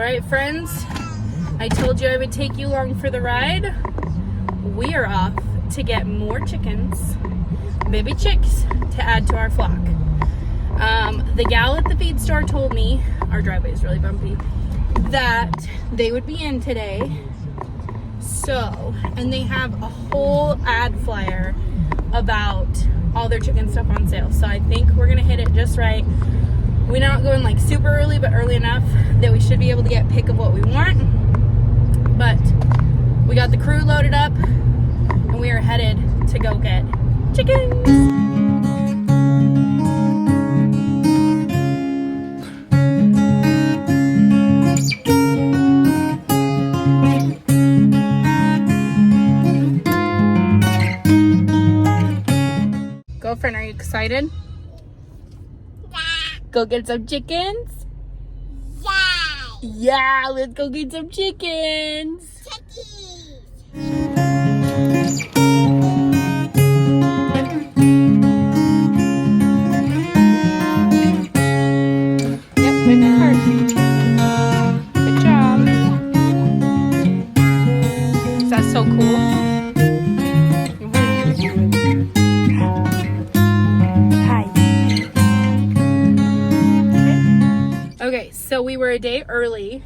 Alright friends, I told you I would take you along for the ride. We are off to get more chickens, baby chicks, to add to our flock. The gal at the feed store told me, our driveway is really bumpy, that they would be in today. So, and they have a whole ad flyer about all their chicken stuff on sale. So I think we're gonna hit it just right. We're not going like super early, but early enough that we should be able to get a pick of what we want. But we got the crew loaded up and we are headed to go get chickens. Girlfriend, are you excited? Yeah. Go get some chickens? Yeah. Yeah, let's go get some chickens. Chickies. Yep, good hard. Good job. Is that so cool? Okay, so we were a day early.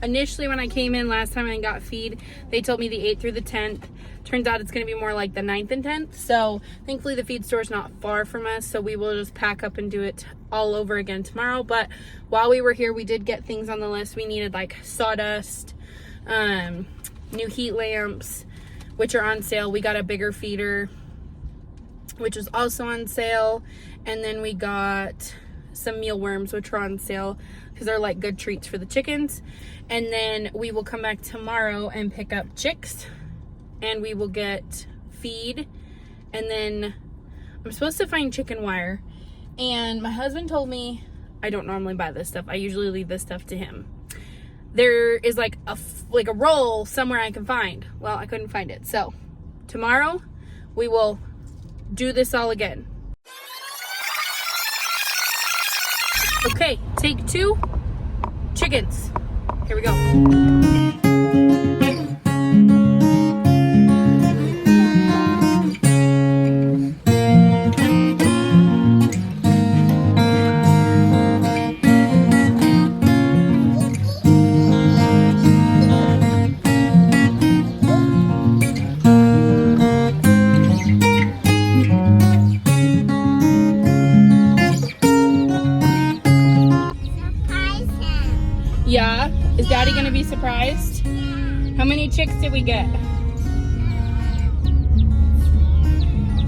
Initially when I came in last time and got feed, they told me the 8th through the 10th. Turns out it's going to be more like the 9th and 10th. So thankfully the feed store is not far from us, so we will just pack up and do it all over again tomorrow. But while we were here, we did get things on the list. We needed like sawdust, new heat lamps, which are on sale. We got a bigger feeder, which was also on sale. And then we got some mealworms, which are on sale because they're like good treats for the chickens. And then we will come back tomorrow and pick up chicks, and we will get feed. And then I'm supposed to find chicken wire, and my husband told me I don't normally buy this stuff. I usually leave this stuff to him. There is like a roll somewhere I can find. Well, I couldn't find it. So tomorrow we will do this all again. Okay, take 2, chickens. Here we go. Yeah? Is Daddy gonna be surprised? How many chicks did we get?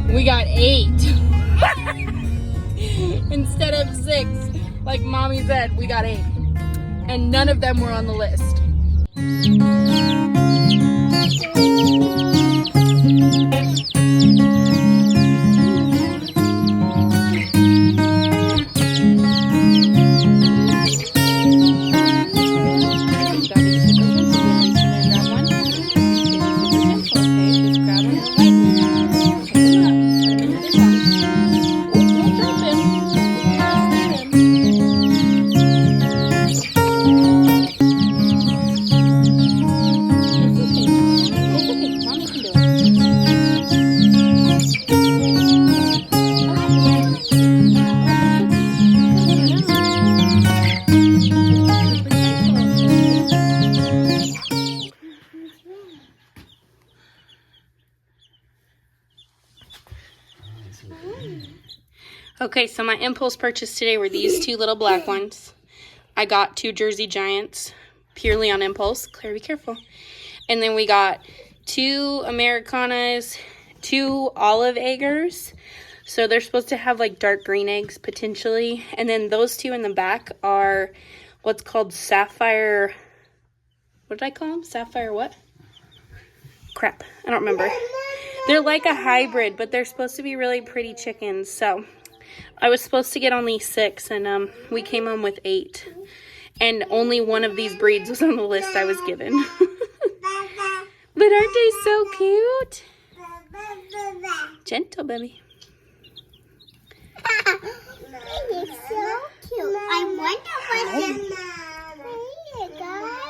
We got 8. Instead of 6. Like Mommy said, we got 8. And none of them were on the list. Okay, so my impulse purchase today were these 2 little black ones. I got 2 Jersey Giants purely on impulse. Claire, be careful. And then we got 2 Americanas, 2 olive eggers. So they're supposed to have like dark green eggs potentially. And then those 2 in the back are what's called sapphire. What did I call them? Sapphire what? Crap, I don't remember. They're like a hybrid, but they're supposed to be really pretty chickens. So I was supposed to get only 6, and we came home with 8. And only one of these breeds was on the list I was given. But aren't they so cute? Gentle, baby. It's so cute. I wonder what Guys.